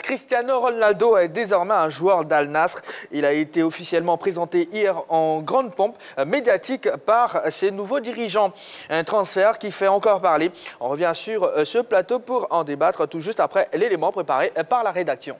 Cristiano Ronaldo est désormais un joueur d'Al Nassr. Il a été officiellement présenté hier en grande pompe médiatique par ses nouveaux dirigeants. Un transfert qui fait encore parler. On revient sur ce plateau pour en débattre tout juste après l'élément préparé par la rédaction.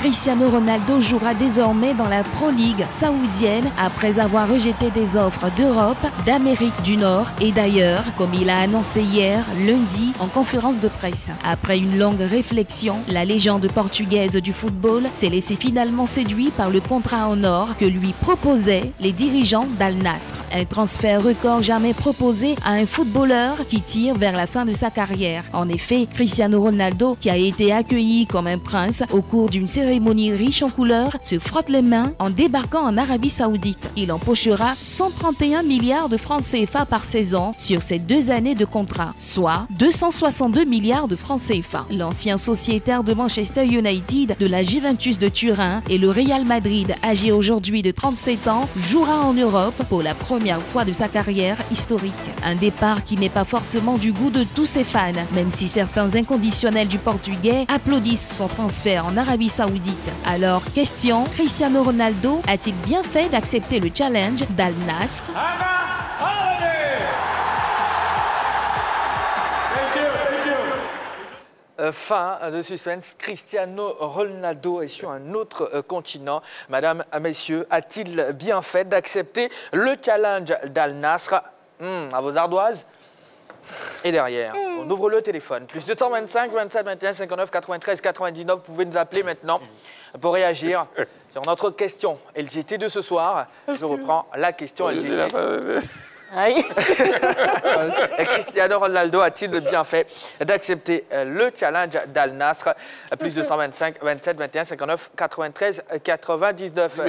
Cristiano Ronaldo jouera désormais dans la Pro League saoudienne après avoir rejeté des offres d'Europe, d'Amérique du Nord et d'ailleurs, comme il a annoncé hier, lundi, en conférence de presse. Après une longue réflexion, la légende portugaise du football s'est laissée finalement séduire par le contrat en or que lui proposaient les dirigeants d'Al Nassr. Un transfert record jamais proposé à un footballeur qui tire vers la fin de sa carrière. En effet, Cristiano Ronaldo, qui a été accueilli comme un prince au cours d'une cérémonie riche en couleurs, se frotte les mains en débarquant en Arabie Saoudite. Il empochera 131 milliards de francs CFA par saison sur ses 2 années de contrat, soit 262 milliards de francs CFA. L'ancien sociétaire de Manchester United, de la Juventus de Turin et le Real Madrid, âgé aujourd'hui de 37 ans, jouera en Europe pour la première fois de sa carrière historique. Un départ qui n'est pas forcément du goût de tous ses fans, même si certains inconditionnels du Portugais applaudissent son transfert en Arabie Saoudite. Alors, question, Cristiano Ronaldo a-t-il bien fait d'accepter le challenge d'Al Nassr? Fin de suspense, Cristiano Ronaldo est sur un autre continent. Madame, messieurs, a-t-il bien fait d'accepter le challenge d'Al Nassr? À vos ardoises. Et derrière, on ouvre le téléphone. Plus 225 27 21 59 93 99. Vous pouvez nous appeler maintenant pour réagir sur notre question LGT de ce soir. Je reprends la question LGT. Cristiano Ronaldo a-t-il bien fait d'accepter le challenge d'Al Nassr? Plus 225 27 21 59 93 99.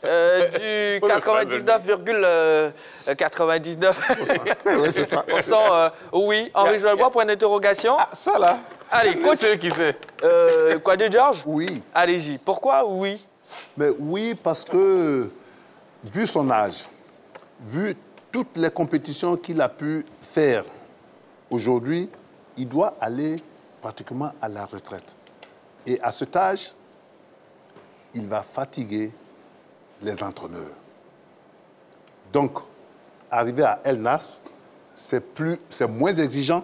Du 99,99%. Oui, c'est ça. Oui, Henri Joël-Bois, point d'interrogation. Ah, ça là. Allez, coach. Qui c'est? Quoi de George? Oui. Allez-y. Pourquoi oui? Mais oui, parce que, vu son âge, vu toutes les compétitions qu'il a pu faire aujourd'hui, il doit aller pratiquement à la retraite. Et à cet âge, il va fatiguer les entraîneurs. Donc, arriver à El Nassr, c'est moins exigeant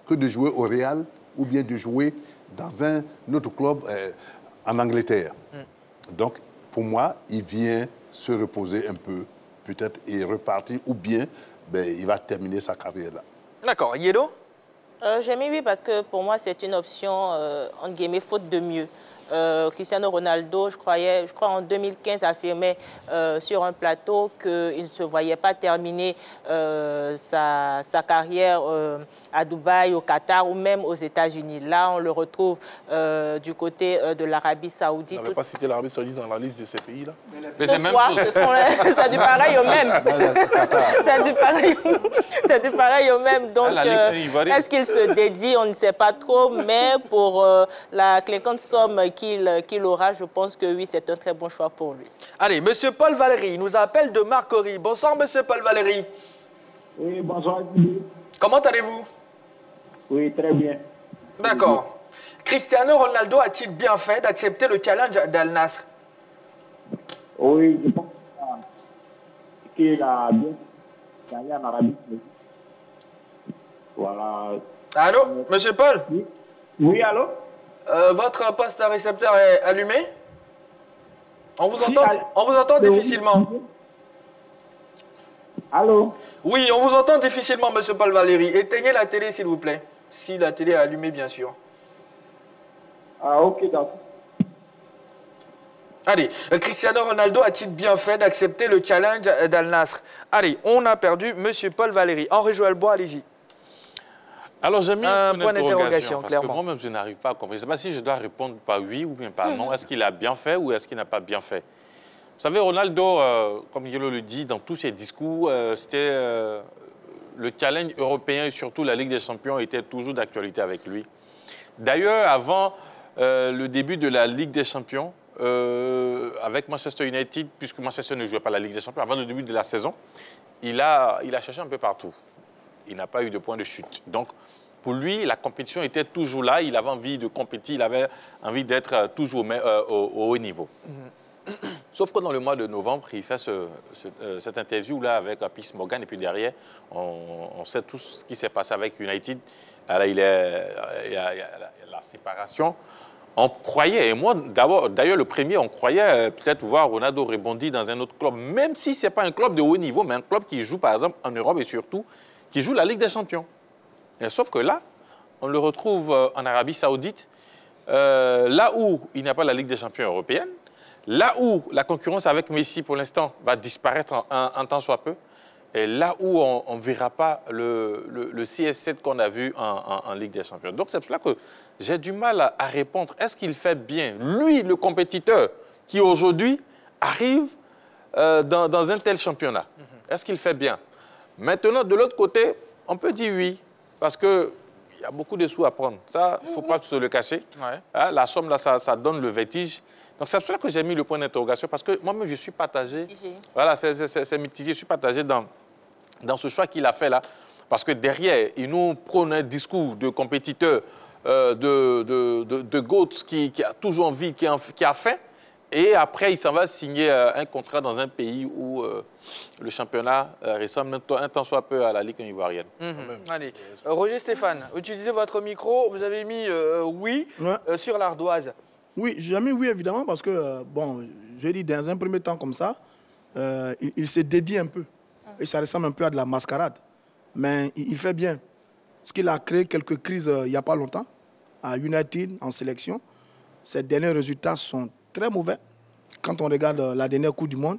que de jouer au Real ou bien de jouer dans un autre club en Angleterre. Donc, pour moi, il vient se reposer un peu, peut-être, et repartir, ou bien il va terminer sa carrière là. D'accord. Yélo? J'ai mis oui parce que pour moi, c'est une option, entre guillemets, faute de mieux. Cristiano Ronaldo, je crois en 2015, affirmait sur un plateau qu'il ne se voyait pas terminer sa carrière à Dubaï, au Qatar ou même aux États-Unis. Là, on le retrouve du côté de l'Arabie Saoudite. Vous n'avez pas cité l'Arabie Saoudite dans la liste de ces pays-là? Toutefois, c'est du pareil au même. C'est du pareil au même. Donc, est-ce qu'il se dédie? On ne sait pas trop, mais pour la clinquante somme qu'il aura, je pense que oui, c'est un très bon choix pour lui. Allez, monsieur Paul Valéry nous appelle de Marcory. Bonsoir, monsieur Paul Valéry. Oui, bonsoir. Comment allez-vous? Oui, très bien. D'accord. Cristiano Ronaldo a-t-il bien fait d'accepter le challenge d'Al Nassr? Oui, je pense qu'il a bien gagné en Arabie. Voilà. Allô, monsieur Paul? Oui, oui, allô? Votre poste à récepteur est allumé? On vous entend difficilement. Allô? Oui, on vous entend difficilement, monsieur Paul Valéry. Éteignez la télé, s'il vous plaît. Si la télé est allumée, bien sûr. Ah, ok, d'accord. Allez, Cristiano Ronaldo a-t-il bien fait d'accepter le challenge d'Al Nassr? Allez, on a perdu monsieur Paul Valéry. Henri Joël-Bois, allez-y. Alors, j'ai mis un point d'interrogation parce clairement. que moi-même, je n'arrive pas à comprendre. Je ne sais pas si je dois répondre par oui ou bien par non. Est-ce qu'il a bien fait ou est-ce qu'il n'a pas bien fait? Vous savez, Ronaldo, comme Yelo le dit, dans tous ses discours, c'était le challenge européen et surtout la Ligue des Champions était toujours d'actualité avec lui. D'ailleurs, avant le début de la Ligue des Champions, avec Manchester United, puisque Manchester ne jouait pas la Ligue des Champions, avant le début de la saison, il a cherché un peu partout. il n'a pas eu de point de chute. Donc, pour lui, la compétition était toujours là. Il avait envie de compétir, il avait envie d'être toujours au haut niveau. Sauf que dans le mois de novembre, il fait cette interview-là avec Piers Morgan. Et puis derrière, on sait tout ce qui s'est passé avec United. Alors, il y a la séparation. On croyait, et moi d'ailleurs le premier, on croyait peut-être voir Ronaldo rebondir dans un autre club, même si ce n'est pas un club de haut niveau, mais un club qui joue par exemple en Europe et surtout qui joue la Ligue des Champions. Et sauf que là, on le retrouve en Arabie Saoudite, là où il n'y a pas la Ligue des Champions européenne, là où la concurrence avec Messi pour l'instant va disparaître en tant soit peu, et là où on ne verra pas le CS7 qu'on a vu en Ligue des Champions. Donc c'est pour cela que j'ai du mal à répondre. Est-ce qu'il fait bien, lui, le compétiteur, qui aujourd'hui arrive dans un tel championnat? Est-ce qu'il fait bien? Maintenant, de l'autre côté, on peut dire oui, parce qu'il y a beaucoup de sous à prendre. Ça, il ne faut pas se le cacher. Ouais. Hein, la somme, là, ça donne le vertige. Donc, c'est pour cela que j'ai mis le point d'interrogation, parce que moi-même, je suis partagé. Voilà, c'est mitigé. Je suis partagé dans ce choix qu'il a fait là. Parce que derrière, il nous prône un discours de compétiteur, de GOAT qui a toujours envie, qui a faim. Et après, il s'en va signer un contrat dans un pays où le championnat ressemble un tant soit peu à la Ligue ivoirienne. Allez, Roger Stéphane, utilisez votre micro. Vous avez mis oui sur l'ardoise. Oui, j'ai mis oui, évidemment, parce que, bon, je dis, dans un premier temps comme ça, il se dédie un peu. Et ça ressemble un peu à de la mascarade. Mais il fait bien. Parce qu'il a créé quelques crises il n'y a pas longtemps, à United, en sélection. Ses derniers résultats sont très mauvais quand on regarde la dernière Coupe du Monde.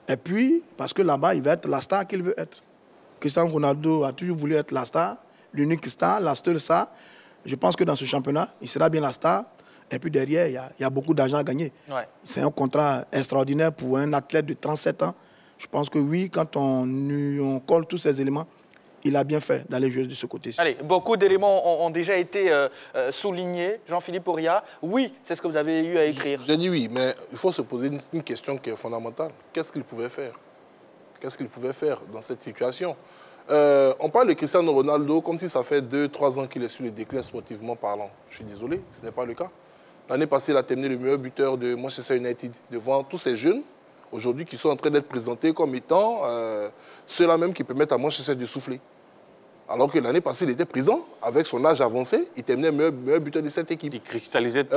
Et puis, parce que là-bas, il va être la star qu'il veut être. Cristiano Ronaldo a toujours voulu être la star, l'unique star, la seule star. Je pense que dans ce championnat, il sera bien la star. Et puis derrière, il y a beaucoup d'argent à gagner. Ouais. C'est un contrat extraordinaire pour un athlète de 37 ans. Je pense que oui, quand on colle tous ces éléments, il a bien fait d'aller jouer de ce côté-ci. Allez, beaucoup d'éléments ont déjà été soulignés. Jean-Philippe Auria, oui, c'est ce que vous avez eu à écrire. J'ai dit oui, mais il faut se poser une question qui est fondamentale. Qu'est-ce qu'il pouvait faire? Qu'est-ce qu'il pouvait faire dans cette situation? On parle de Cristiano Ronaldo comme si ça fait 2-3 ans qu'il est sur le déclin sportivement parlant. Je suis désolé, ce n'est pas le cas. L'année passée, il a terminé le meilleur buteur de Manchester United devant tous ces jeunes aujourd'hui qui sont en train d'être présentés comme étant ceux-là même qui permettent à Manchester de souffler. Alors que l'année passée, il était présent, avec son âge avancé, il terminait meilleur buteur de cette équipe. Il cristallisait tout.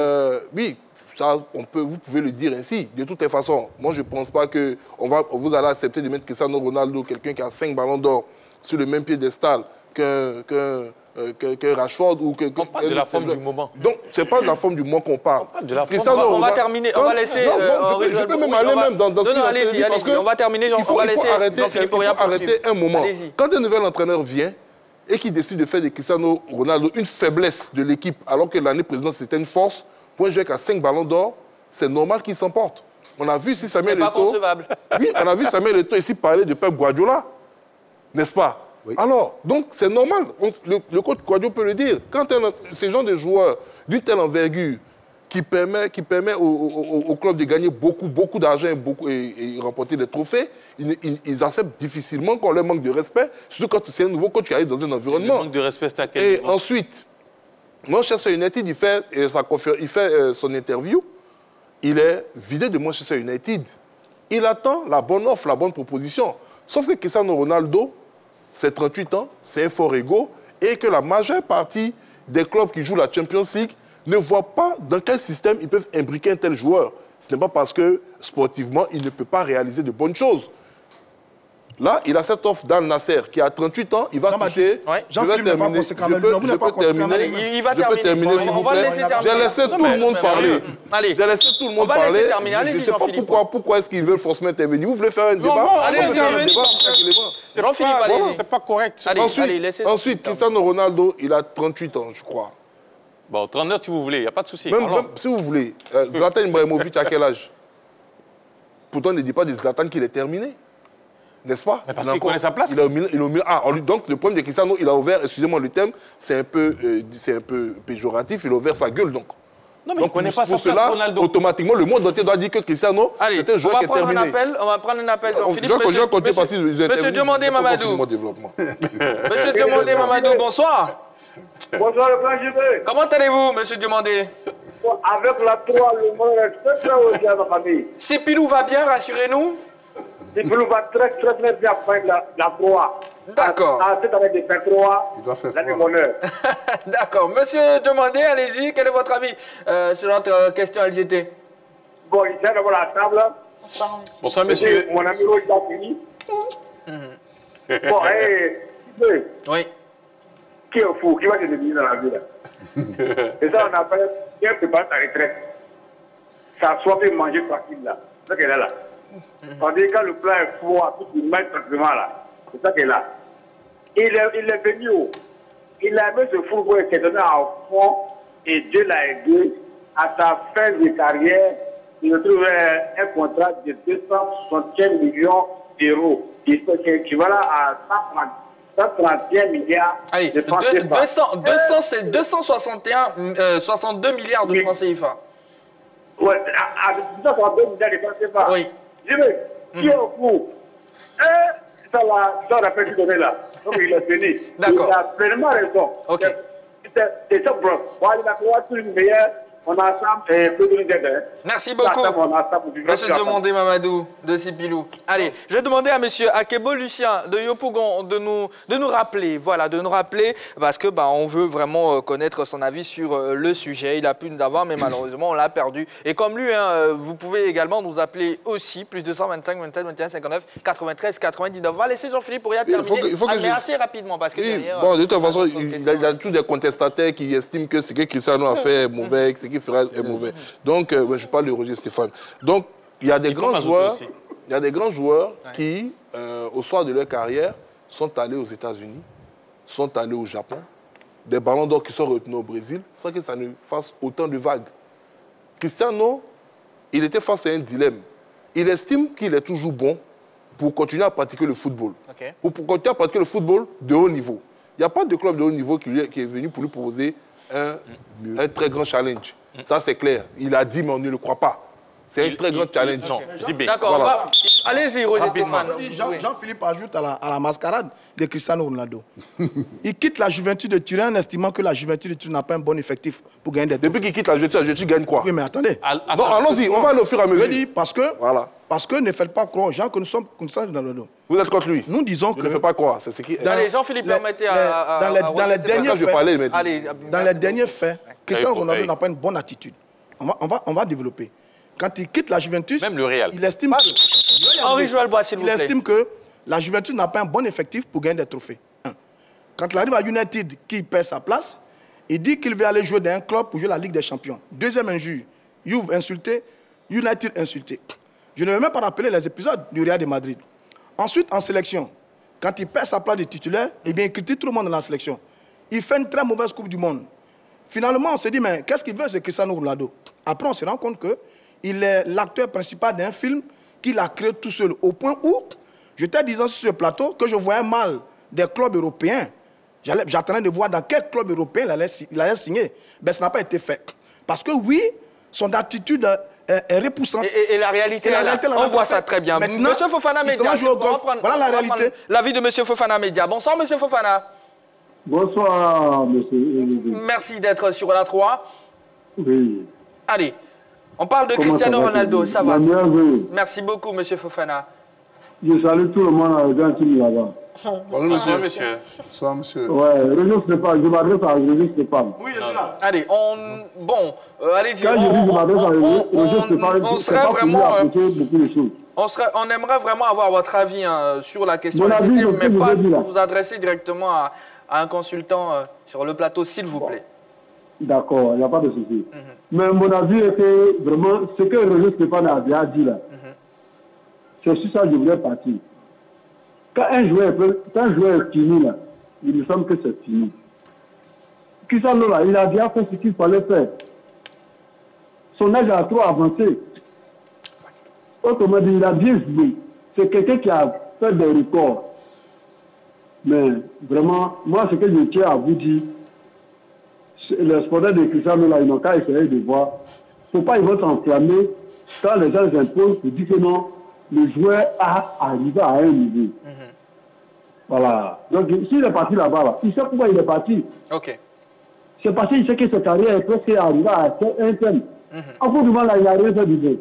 Oui, ça, vous pouvez le dire ainsi. De toutes les façons, moi, je ne pense pas que vous allez accepter de mettre Cristiano Ronaldo, quelqu'un qui a 5 ballons d'or, sur le même piédestal qu'un Rashford ou on parle de la forme du moment. Donc, ce n'est pas de la forme du moment qu'on parle. On va terminer. On va laisser. Je peux même aller même dans ce allez-y, on va terminer. Il faut arrêter un moment. Quand un nouvel entraîneur vient et qui décide de faire de Cristiano Ronaldo une faiblesse de l'équipe, alors que l'année précédente, c'était une force, pour un joueur qui a 5 ballons d'or, c'est normal qu'il s'emporte. On a vu ici Samuel Eto'o. Oui, on a vu Samuel Eto'o ici parler de Pep Guardiola, n'est-ce pas? Oui. Alors, donc c'est normal, le coach Guardiola peut le dire. Quand ces gens de joueurs d'une telle envergure qui permet au club de gagner beaucoup d'argent et remporter des trophées, ils acceptent difficilement qu'on leur manque de respect, surtout quand c'est un nouveau coach qui arrive dans un environnement. Le manque de respect, c'est à quel niveau? Ensuite, Manchester United, il fait son interview, il est vidé de Manchester United. Il attend la bonne offre, la bonne proposition. Sauf que Cristiano Ronaldo, c'est 38 ans, c'est un fort ego, et que la majeure partie des clubs qui jouent la Champions League ne voient pas dans quel système ils peuvent imbriquer un tel joueur. Ce n'est pas parce que, sportivement, il ne peut pas réaliser de bonnes choses. Là, il a cette offre d'Al Nasser qui a 38 ans, il va toucher. Ouais. Je vais terminer. Je peux terminer, s'il vous plaît. J'ai laissé tout le monde parler. J'ai laissé tout le monde parler. Je ne sais pas pourquoi est-ce qu'ils veulent forcément intervenir. Vous voulez faire un débat? C'est pas correct. Ensuite, Cristiano Ronaldo, il a 38 ans, je crois. Bon, 39 si vous voulez, il n'y a pas de souci. Même si vous voulez. Zlatan Ibrahimovic, à quel âge? Pourtant, on ne dit pas de Zlatan qu'il est terminé. N'est-ce pas? Mais parce qu'il connaît sa place. Donc, le problème de Cristiano, il a ouvert, excusez-moi le terme, c'est un peu péjoratif, il a ouvert sa gueule. Donc. Non, mais donc, on n'est pas pour cela, Ronaldo. Automatiquement, le monde entier doit dire que Cristiano, c'est un joueur qui est terminé. On va prendre un appel. Monsieur Diomandé Mamadou. Monsieur Diomandé Mamadou, bonsoir. Bonsoir, le grand JB. Comment allez-vous, monsieur Diomandé? Avec la 3, le monde est très aussi à ma famille. Sipilou va bien, rassurez-nous. Sipilou va très bien faire la 3. D'accord. Cette année de faire 3, il doit faire l'année bonheur. D'accord. Monsieur Diomandé, allez-y, quel est votre avis sur notre question LGT? Bon, il est d'abord à la table. Bonsoir, monsieur. Mon ami Roger a fini. Bon, oui. Qui est fou, qui va te devenir dans la vie là. Et ça, on appelle bien préparer ta retraite. S'asseoir et manger tranquille là. C'est ça qu'elle est là. On dit quand le plat est froid, tout le met tranquillement là. C'est ça qu'elle est là. Il est venu, il a aimé ce football qui est donné à fond et Dieu l'a aidé à sa fin de carrière. Il a trouvé un contrat de 265 millions d'euros qui équivalent à 131 milliards allez, de francs CFA. C'est 62 milliards de francs CFA. Oui, avec 262 milliards de francs CFA. Oui. Je veux, qui est au cours? Ça, on a perdu donner là. Donc il est venu. D'accord. Il a pleinement raison. Ok. C'est ça, bro. Il a trouvé tout le meilleur. On a ensemble et peu de l'idée. Merci beaucoup. Monsieur Diomandé Mamadou de Sipilou. Allez, je vais demander à monsieur Akebo Lucien de Yopougon de nous rappeler, voilà, de nous rappeler, parce que on veut vraiment connaître son avis sur le sujet. Il a pu nous avoir, mais malheureusement, on l'a perdu. Et comme lui, vous pouvez également nous appeler aussi, plus 225 27 21 59 93 99. On va laisser Jean-Philippe pour y terminer, mais assez rapidement, parce que derrière, bon, de toute façon, il y a tous des contestataires qui estiment que ce que Cristiano a fait est mauvais, ce qui fera est mauvais. Donc, je parle de Roger Stéphane. Donc, il y a des grands joueurs, qui, au soir de leur carrière, sont allés aux États-Unis, sont allés au Japon, des ballons d'or qui sont retenus au Brésil, sans que ça ne fasse autant de vagues. Cristiano, il était face à un dilemme. Il estime qu'il est toujours bon pour continuer à pratiquer le football. Okay. Pour continuer à pratiquer le football de haut niveau. Il n'y a pas de club de haut niveau qui est venu pour lui proposer un très grand challenge. Ça, c'est clair. Il a dit, mais on ne le croit pas. C'est un très grand challenge. D'accord, voilà. Allez-y, Roger Stéphane. Jean-Philippe ajoute à la mascarade de Cristiano Ronaldo. Il quitte la Juventus de Turin en estimant que la Juventus de Turin n'a pas un bon effectif pour gagner des Depuis qu'il quitte la Juventus gagne quoi? Oui, mais attendez. Non, allons-y, on va aller au fur et à mesure. Je dis parce que ne faites pas croire aux gens que nous sommes comme ça dans le dos. Vous êtes contre lui? Nous disons que... Ne faites pas croire. C'est ce qui... Allez, Jean-Philippe, permettez dans les derniers faits, Cristiano Ronaldo n'a pas une bonne attitude. On va développer. Quand il quitte la Juventus, même le Real. Il estime que... Henri Joël Bois, s'il vous plaît. Il estime que la Juventus n'a pas un bon effectif pour gagner des trophées. Quand il arrive à United, qui perd sa place, il dit qu'il veut aller jouer dans un club pour jouer la Ligue des Champions. Deuxième injure, Juve insulté, United insulté. Je ne vais même pas rappeler les épisodes du Real de Madrid. Ensuite, en sélection, quand il perd sa place de titulaire, eh bien, il critique tout le monde dans la sélection. Il fait une très mauvaise Coupe du Monde. Finalement, on s'est dit, mais qu'est-ce qu'il veut, ce Cristiano Ronaldo? Après, on se rend compte qu'il est l'acteur principal d'un film qu'il a créé tout seul. Au point où, j'étais disant sur ce plateau que je voyais mal des clubs européens. J'attendais de voir dans quel club européen il allait signer. Mais ça n'a pas été fait. Parce que oui, son attitude est repoussante. Et la réalité, on voit ça très bien. Monsieur Fofana Média, voilà la réalité. L'avis de Monsieur Fofana Média. Bonsoir, Monsieur Fofana. Bonsoir, monsieur. Merci d'être sur la 3. Oui. Allez, on parle de Cristiano Ronaldo, ça va. Merci beaucoup, monsieur Fofana. Je salue tout le monde dans le team là-bas. Bonjour, monsieur. Bonsoir, monsieur. Ouais, Roger Stéphane, je m'adresse à Roger Stéphane. Oui, je suis là. Allez, allez-y. On aimerait vraiment avoir votre avis sur la question, mais pas vous adresser directement à un consultant sur le plateau, s'il vous plaît. D'accord, il n'y a pas de souci. Mais mon avis était vraiment ce que Roger Stéphane a bien dit là. C'est sur ça que je voulais partir. Quand un joueur est fini là, il me semble que c'est fini. Cristiano là, il a bien fait ce qu'il fallait faire. Son âge a trop avancé. Autrement dit, il a bien joué. C'est quelqu'un qui a fait des records. Mais vraiment, moi ce que je tiens à vous dire, les sportifs de Cristiano, là, ils n'ont qu'à essayer de voir. Il ne faut pas, ils vont s'enflammer quand les gens imposent pour dire que non, le joueur a arrivé à un niveau. Voilà. Donc, s'il est parti là-bas, là, il sait pourquoi il est parti. Ok. C'est parce qu'il sait que sa carrière est presque arrivée à un thème. En Côte d'Ivoire, là, il n'a rien fait du tout.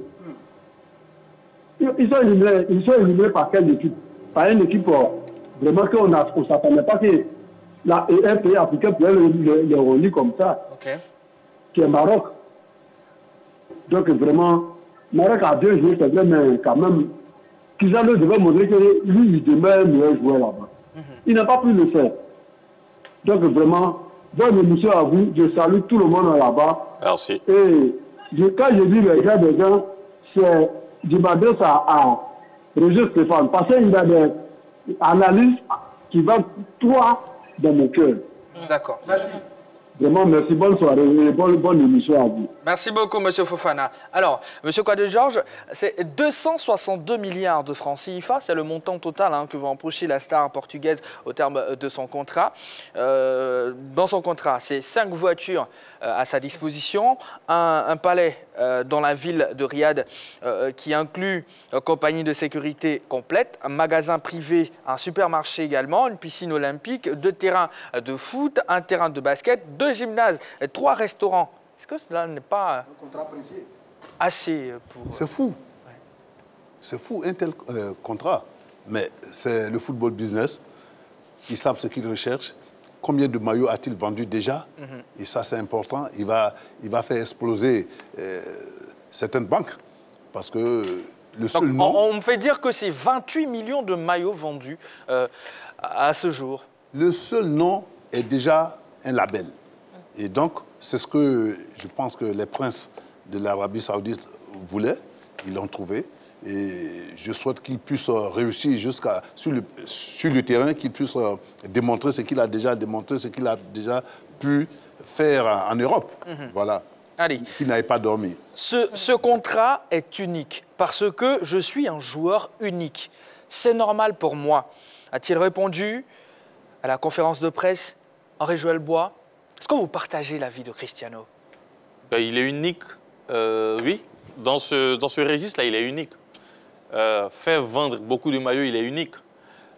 Ils sont éliminés par quelle équipe? Par une équipe vraiment qu'on ne s'attendait pas que un pays africain pouvait les relier comme ça, qui est Maroc. Donc vraiment, Maroc a bien joué, c'est vrai, mais quand même, Cristiano devait montrer que lui, il demeure le meilleur joueur là-bas. Il n'a pas pu le faire. Donc vraiment, bonne émission à vous. Je salue tout le monde là-bas. Merci. Et quand je dis les gars des gens, c'est je m'adresse à Roger Stéphane, parce qu'il a des analyses qui vont droit dans mon cœur. D'accord. Merci. Vraiment, merci. Bonne soirée et bonne émission à vous. Merci beaucoup, M. Fofana. Alors, M. Kouade-Georges, c'est 262 milliards de francs CFA. C'est le montant total que va empocher la star portugaise au terme de son contrat. Dans son contrat, c'est 5 voitures à sa disposition, un palais dans la ville de Riyad qui inclut compagnie de sécurité complète, un magasin privé, un supermarché également, une piscine olympique, 2 terrains de foot, un terrain de basket, 2 gymnases, 3 restaurants. Est-ce que cela n'est pas assez pour... C'est fou. Ouais. C'est fou, un tel contrat. Mais c'est le football business. Ils savent ce qu'ils recherchent. Combien de maillots a-t-il vendu déjà? Et ça, c'est important. Il va faire exploser certaines banques. Parce que le seul nom... On me fait dire que c'est 28 millions de maillots vendus à ce jour. Le seul nom est déjà un label. Et donc, c'est ce que je pense que les princes de l'Arabie Saoudite voulaient. Ils l'ont trouvé. Et je souhaite qu'ils puissent réussir sur le terrain, qu'ils puissent démontrer ce qu'il a déjà démontré, ce qu'il a déjà pu faire en Europe. Voilà. Allez. Qu'il n'avait pas dormi. Ce contrat est unique parce que je suis un joueur unique. C'est normal pour moi. A-t-il répondu à la conférence de presse Henri-Joël Bois? Est-ce que vous partagez l'avis de Cristiano? Il est unique, oui. Dans ce registre-là, il est unique. Faire vendre beaucoup de maillots, il est unique.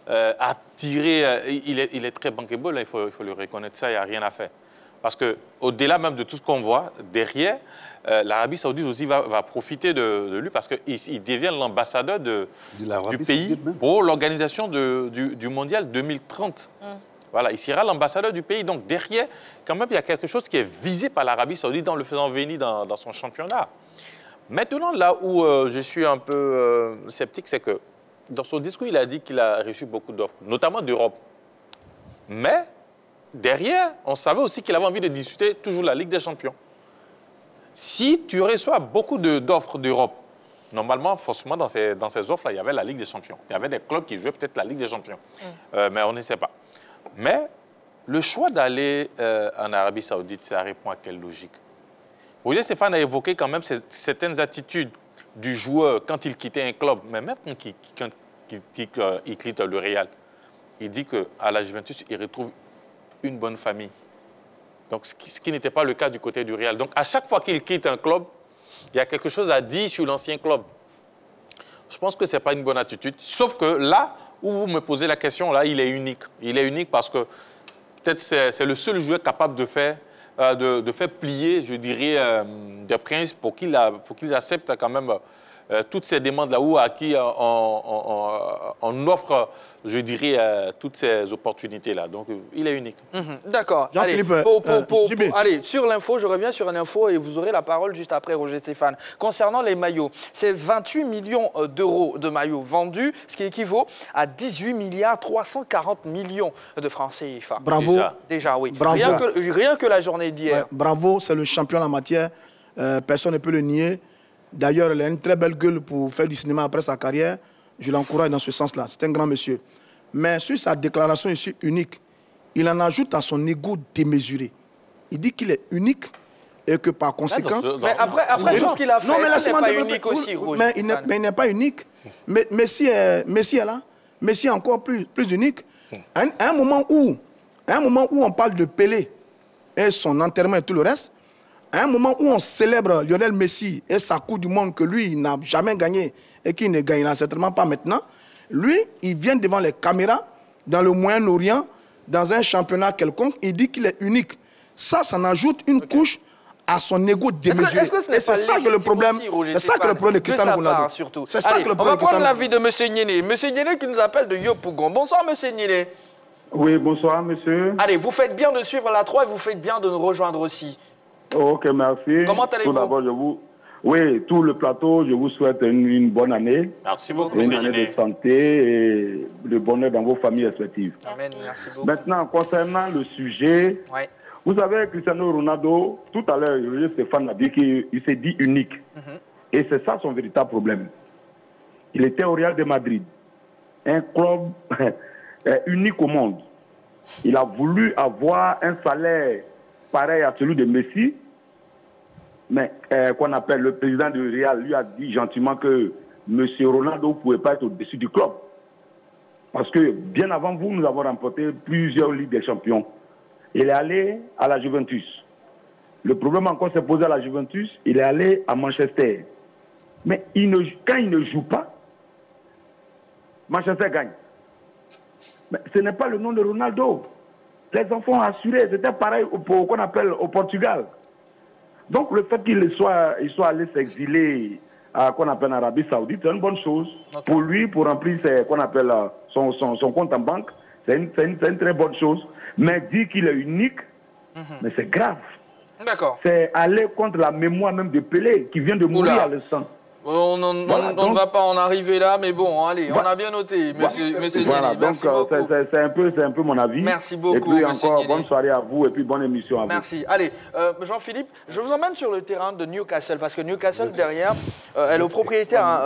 Attirer, il est très bankable, il faut le reconnaître, ça, il n'y a rien à faire. Parce qu'au-delà même de tout ce qu'on voit, derrière, l'Arabie Saoudite aussi va profiter de lui parce qu'il devient l'ambassadeur du pays pour l'organisation du Mondial 2030. Voilà, il sera l'ambassadeur du pays. Donc derrière, quand même, il y a quelque chose qui est visé par l'Arabie Saoudite en le faisant venir dans son championnat. Maintenant, là où je suis un peu sceptique, c'est que dans son discours, il a dit qu'il a reçu beaucoup d'offres, notamment d'Europe. Mais derrière, on savait aussi qu'il avait envie de discuter toujours la Ligue des Champions. Si tu reçois beaucoup d'offres d'Europe, normalement, forcément, dans ces offres-là, il y avait la Ligue des Champions. Il y avait des clubs qui jouaient peut-être la Ligue des Champions. Mais on ne sait pas. Mais le choix d'aller en Arabie Saoudite, ça répond à quelle logique? Roger Stéphane a évoqué quand même certaines attitudes du joueur quand il quittait un club, mais même quand il quitte le Real. Il dit qu'à la Juventus, il retrouve une bonne famille. Donc, ce qui n'était pas le cas du côté du Real. Donc, à chaque fois qu'il quitte un club, il y a quelque chose à dire sur l'ancien club. Je pense que ce n'est pas une bonne attitude. Sauf que là où vous me posez la question, là, il est unique. Il est unique parce que peut-être c'est le seul joueur capable de faire plier, je dirais, des princes pour qu'ils acceptent quand même toutes ces demandes-là ou à qui on offre, je dirais, toutes ces opportunités-là. Donc, il est unique. D'accord. Allez, sur l'info, je reviens sur une info et vous aurez la parole juste après, Roger Stéphane. Concernant les maillots, c'est 28 millions d'euros de maillots vendus, ce qui équivaut à 18 milliards 340 millions de francs CFA. Bravo. Déjà, oui. Bravo. Rien que la journée d'hier. Ouais, bravo, c'est le champion en la matière. Personne ne peut le nier. D'ailleurs, il a une très belle gueule pour faire du cinéma après sa carrière. Je l'encourage dans ce sens-là. C'est un grand monsieur. Mais sur sa déclaration ici unique, il en ajoute à son ego démesuré. Il dit qu'il est unique et que par conséquent... Mais après tout ce qu'il a fait, il n'est pas unique aussi, Roger. Mais il n'est pas unique. Mais Messi est là. Messi est encore plus unique. À un moment où on parle de Pelé, et son enterrement et tout le reste, à un moment où on célèbre Lionel Messi et sa Coupe du Monde que lui, il n'a jamais gagné et qu'il ne gagnera certainement pas maintenant, lui, il vient devant les caméras dans le Moyen-Orient, dans un championnat quelconque, il dit qu'il est unique. Ça ajoute une couche à son ego démesuré. Et c'est ça que le problème, c'est ça que le problème de Cristiano Ronaldo. C'est ça que le problème. On va prendre l'avis de M. Nyene. M. Nyene qui nous appelle de Yopougon. Bonsoir, M. Nyene. Oui, bonsoir, monsieur. Allez, vous faites bien de suivre la 3 et vous faites bien de nous rejoindre aussi. Ok, merci. Comment allez-vous? Tout d'abord, oui, tout le plateau, je vous souhaite une bonne année. Merci beaucoup, une année de santé et de bonheur dans vos familles respectives. Amen, merci beaucoup. Maintenant, concernant le sujet, vous savez, Cristiano Ronaldo, tout à l'heure, Stéphane a dit qu'il s'est dit unique. Et c'est ça son véritable problème. Il était au Real de Madrid, un club unique au monde. Il a voulu avoir un salaire pareil à celui de Messi, mais qu'on appelle le président du Real lui a dit gentiment que M. Ronaldo ne pouvait pas être au-dessus du club. Parce que bien avant vous, nous avons remporté plusieurs Ligues des Champions. Il est allé à la Juventus. Le problème encore s'est posé à la Juventus, il est allé à Manchester. Mais quand il ne joue pas, Manchester gagne. Mais ce n'est pas le nom de Ronaldo. Les enfants ont assuré, c'était pareil qu'on appelle au Portugal. Donc le fait qu'il soit allé s'exiler qu'on appelle en Arabie Saoudite, c'est une bonne chose. Pour lui, pour remplir qu'on appelle son compte en banque, c'est une très bonne chose. Mais dire qu'il est unique, mais c'est grave. D'accord. C'est aller contre la mémoire même de Pelé, qui vient de mourir à l'instant. On ne va pas en arriver là, mais bon, allez, on a bien noté, monsieur voilà, Nyene. Merci beaucoup. C'est un peu mon avis. Merci beaucoup, et puis monsieur encore, Nyene. bonne soirée à vous et puis bonne émission à vous. Merci. Allez, Jean-Philippe, je vous emmène sur le terrain de Newcastle, parce que Newcastle, derrière, est le propriétaire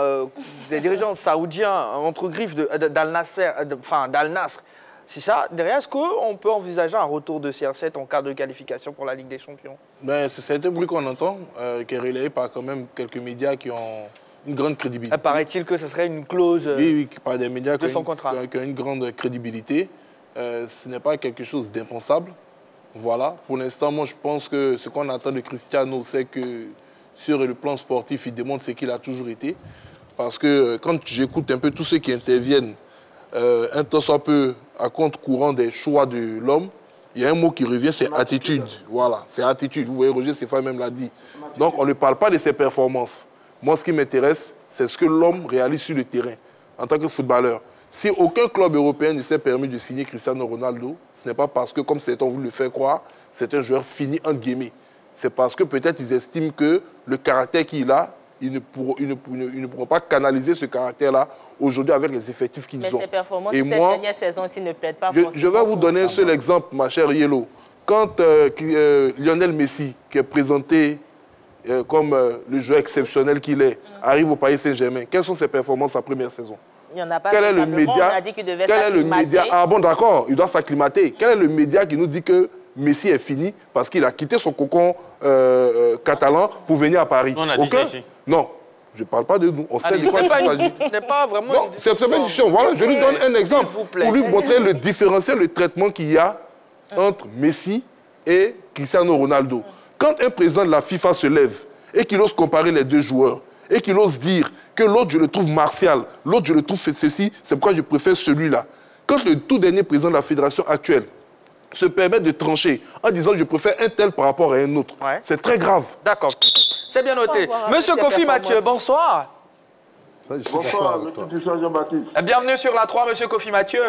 des dirigeants saoudiens entre griffes d'Al-Nasr. C'est ça. Derrière, est-ce qu'on peut envisager un retour de CR7 en cas de qualification pour la Ligue des Champions? C'est un bruit qu'on entend, qui est relayé par quand même quelques médias qui ont une grande crédibilité. Paraît-il que ce serait une clause oui, par des médias de son contrat qui ont une grande crédibilité. Ce n'est pas quelque chose d'impensable. Voilà. Pour l'instant, moi, je pense que ce qu'on attend de Cristiano, c'est que sur le plan sportif, il démontre ce qu'il a toujours été. Parce que quand j'écoute un peu tous ceux qui interviennent, un temps soit peu à compte courant des choix de l'homme, il y a un mot qui revient, c'est attitude. Voilà, c'est attitude. Vous voyez, Roger Stéphane même l'a dit. Donc, on ne parle pas de ses performances. Moi, ce qui m'intéresse, c'est ce que l'homme réalise sur le terrain en tant que footballeur. Si aucun club européen ne s'est permis de signer Cristiano Ronaldo, ce n'est pas parce que, comme certains ont voulu le faire croire, c'est un joueur fini, entre guillemets. C'est parce que peut-être ils estiment que le caractère qu'il a, ils ne pourront pas canaliser ce caractère-là aujourd'hui avec les effectifs qu'ils ont. Mais ses performances cette dernière saison aussi ne plaident pas forcément. Je vais vous donner un seul exemple, ma chère Yellow. Quand Lionel Messi, qui est présenté comme le joueur exceptionnel qu'il est, arrive au Paris Saint-Germain, quelles sont ses performances sa première saison? Il n'y en a pas. Quel est le média? On a dit qu'il devait s'acclimater. Ah bon, d'accord, il doit s'acclimater. Quel est le média qui nous dit que Messi est fini parce qu'il a quitté son cocon catalan pour venir à Paris? On a dit ça ici. Non, je ne parle pas de nous. On sait de quoi il s'agit. Ce n'est pas vraiment. Non, c'est pas une discussion. Voilà, je lui donne un exemple pour lui montrer le différentiel, le traitement qu'il y a entre Messi et Cristiano Ronaldo. Quand un président de la FIFA se lève et qu'il ose comparer les deux joueurs, et qu'il ose dire que l'autre, je le trouve martial, l'autre, je le trouve ceci, c'est pourquoi je préfère celui-là. Quand le tout dernier président de la fédération actuelle se permet de trancher en disant je préfère un tel par rapport à un autre, c'est très grave. D'accord. C'est bien noté. Monsieur Kofi Mathieu, bonsoir. Bonsoir, monsieur Jean-Baptiste. Bienvenue sur la 3, monsieur Kofi Mathieu.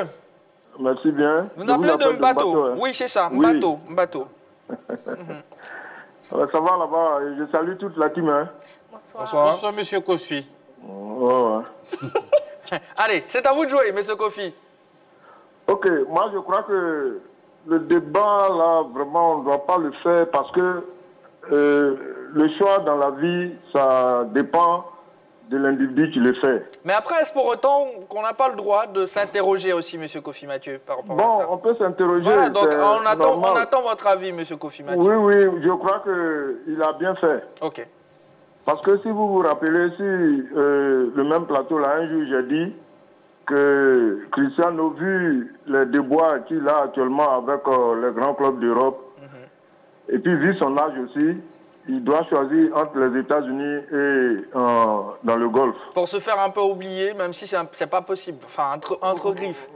Merci bien. Vous appelez de Mbato. Oui, c'est ça, Mbato. Ça va là-bas. Je salue toute la team. Bonsoir. Bonsoir, monsieur Kofi. Allez, c'est à vous de jouer, monsieur Kofi. Ok, moi je crois que le débat, là, vraiment, on ne doit pas le faire parce que le choix dans la vie, ça dépend de l'individu qui le fait. Mais après, est-ce pour autant qu'on n'a pas le droit de s'interroger aussi, monsieur Kofi Mathieu, par rapport à ça? Bon, on peut s'interroger. Voilà, donc on attend votre avis, monsieur Kofi Mathieu. Oui, je crois qu'il a bien fait. Ok. Parce que si vous vous rappelez, si le même plateau, là, un jour, j'ai dit que Cristiano, vu les déboires qu'il a actuellement avec les grands clubs d'Europe, Et puis, vu son âge aussi, il doit choisir entre les États-Unis et dans le Golfe. Pour se faire un peu oublier, même si c'est pas possible. Enfin, entre griffes.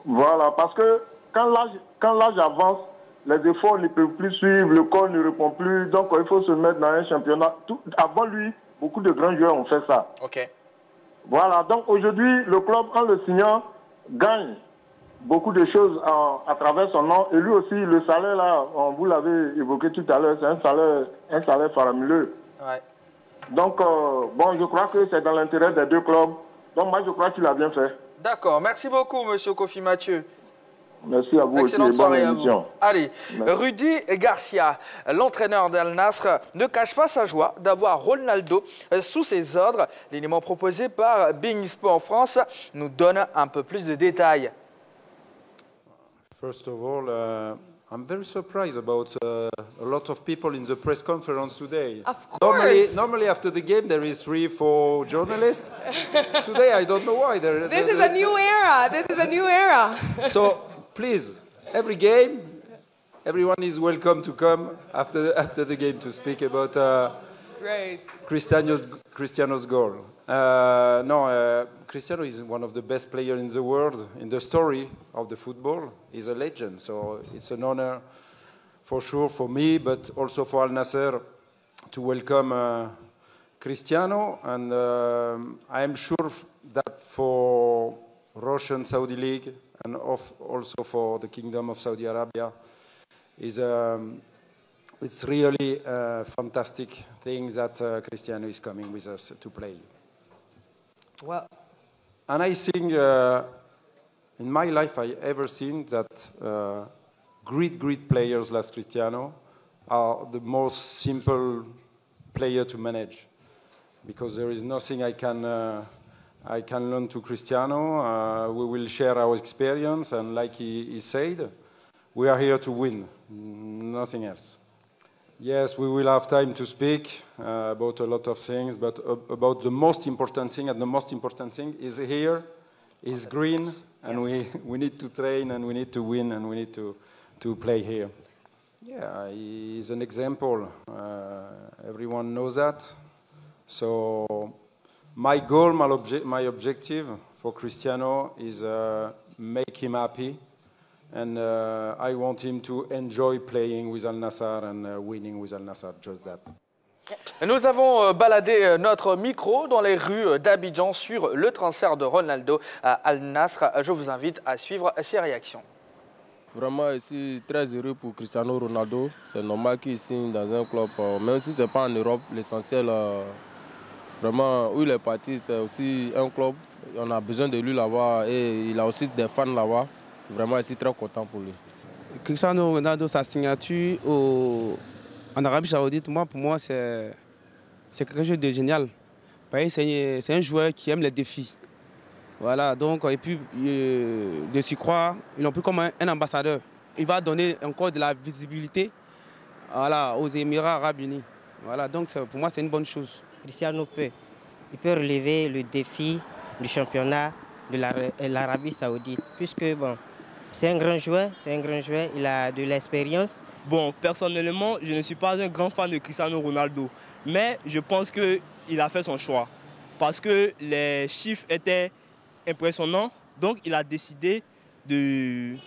Voilà, parce que quand l'âge avance, les efforts ne peuvent plus suivre, le corps ne répond plus. Donc, il faut se mettre dans un championnat. Avant lui, beaucoup de grands joueurs ont fait ça. OK. Voilà, donc aujourd'hui, le club, en le signant, gagne beaucoup de choses à travers son nom. Et lui aussi, le salaire, là, vous l'avez évoqué tout à l'heure, c'est un salaire faramineux. Ouais. Donc, bon, je crois que c'est dans l'intérêt des deux clubs. Donc, moi, je crois qu'il a bien fait. D'accord. Merci beaucoup, monsieur Kofi Mathieu. Merci à vous. Excellente aussi, soirée à vous. Allez, merci. Rudy Garcia, l'entraîneur d'Al Nassr, ne cache pas sa joie d'avoir Ronaldo sous ses ordres. L'élément proposé par Bein Sport France nous donne un peu plus de détails. First of all, I'm very surprised about a lot of people in the press conference today. Of course. Normally after the game there is 3-4 journalists. Today I don't know why. This is a new era. This is a new era. So please, every game, everyone is welcome to come after the game to speak about Cristiano's goal. Cristiano is one of the best players in the world, in the story of the football. He's a legend, so it's an honor for sure for me, but also for Al Nassr to welcome Cristiano. And I am sure that for Russian Saudi League and also for the Kingdom of Saudi Arabia, it's really a fantastic thing that Cristiano is coming with us to play. Well, and I think in my life I ever seen that great players like Cristiano are the most simple player to manage, because there is nothing I can learn to Cristiano. We will share our experience, and like he said, we are here to win, nothing else. Yes, we will have time to speak about a lot of things, but about the most important thing, and the most important thing is here, is green, and we need to train, and we need to win, and we need to play here. Yeah, he's an example. Everyone knows that. So my goal, my objective for Cristiano is make him happy. And I want him to enjoy playing with Al Nassr and winning with Al Nassr, just that. Nous avons baladé notre micro dans les rues d'Abidjan sur le transfert de Ronaldo à Al Nassr. Je vous invite à suivre ses réactions. Vraiment, je suis très heureux pour Cristiano Ronaldo. C'est normal qu'il signe dans un club, même si ce n'est pas en Europe, l'essentiel, vraiment, où il est parti, c'est aussi un club. On a besoin de lui là-bas et il a aussi des fans là-bas. Vraiment, je suis très content pour lui. Cristiano Ronaldo, sa signature en Arabie Saoudite, pour moi, c'est quelque chose de génial. C'est un joueur qui aime les défis. Voilà, donc, et puis, de s'y croire, ils l'ont pris comme un ambassadeur. Il va donner encore de la visibilité, voilà, aux Émirats Arabes Unis. Voilà, donc, pour moi, c'est une bonne chose. Cristiano peut relever le défi du championnat de l'Arabie Saoudite, puisque, bon, c'est un grand joueur, il a de l'expérience. Bon, personnellement, je ne suis pas un grand fan de Cristiano Ronaldo, mais je pense qu'il a fait son choix parce que les chiffres étaient impressionnants, donc il a décidé il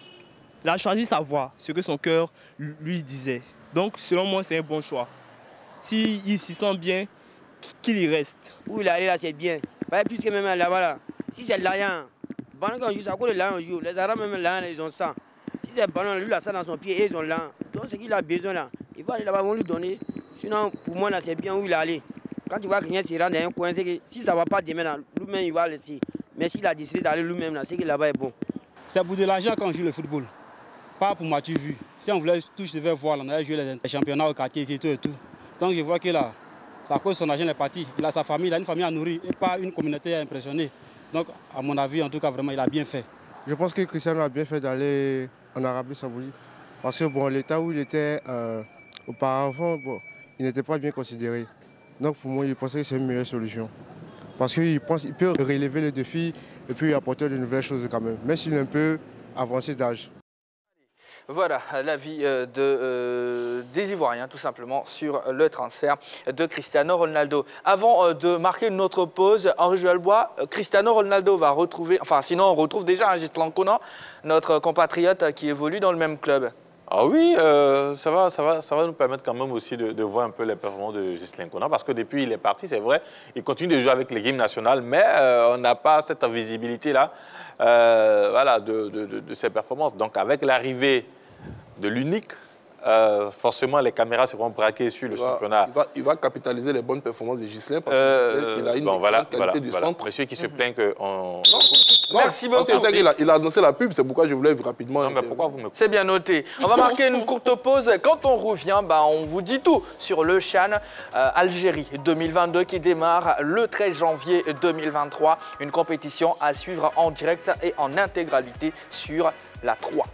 a choisi sa voie, ce que son cœur lui disait. Donc, selon moi, c'est un bon choix. S'il s'y sent bien, qu'il y reste. Où il est allé là, c'est bien. Pas plus que même là-bas là. Si c'est l'Ayan, pendant qu'on joue, ça coûte l'Ayan joue. Les Arabes même l'Ayan, ils ont ça. Si c'est ballon, lui, il a ça dans son pied et ils ont l'Ayan. Donc ce qu'il a besoin là, il va aller là-bas, ils vont lui donner. Sinon, pour moi là, c'est bien où il est allé. Quand tu vois que quelqu'un se rend dans un coin, c'est que si ça ne va pas demain là, lui-même il va laisser. Mais s'il a décidé d'aller lui-même là, c'est que là-bas est bon. C'est pour de l'argent quand on joue le football. Pas pour Mathieu Vu. Si on voulait tout, je devais voir, on allait jouer les championnats au quartier et tout. Donc je vois que là, c'est à cause de son argent, il est parti. Il a sa famille, il a une famille à nourrir et pas une communauté à impressionner. Donc, à mon avis, en tout cas, vraiment, il a bien fait. Je pense que Cristiano a bien fait d'aller en Arabie Saoudite. Parce que bon, l'état où il était auparavant, bon, il n'était pas bien considéré. Donc pour moi, je pense que c'est une meilleure solution. Parce qu'il peut relever les défis et puis apporter de nouvelles choses quand même, s'il est un peu avancé d'âge. Voilà l'avis des Ivoiriens, tout simplement, sur le transfert de Cristiano Ronaldo. Avant de marquer notre pause, Henri Joël-Bois, Cristiano Ronaldo va retrouver, enfin sinon on retrouve déjà Ghislain Konan, notre compatriote qui évolue dans le même club. Ah oui, ça va nous permettre quand même aussi de voir un peu les performances de Ghislain Konan, parce que depuis il est parti, c'est vrai, il continue de jouer avec l'équipe nationale, mais on n'a pas cette visibilité-là voilà, de ses performances. Donc avec l'arrivée de l'unique, forcément les caméras seront braquées sur le championnat. Il va capitaliser les bonnes performances de Ghislain parce qu'il a une excellente qualité du centre. Monsieur qui se plaint que... Merci beaucoup. Il a annoncé la pub, c'est pourquoi je voulais rapidement... Non, mais pourquoi vous me... C'est bien noté. On va marquer une courte pause. Quand on revient, on vous dit tout sur le CHAN Algérie 2022 qui démarre le 13 janvier 2023. Une compétition à suivre en direct et en intégralité sur la 3.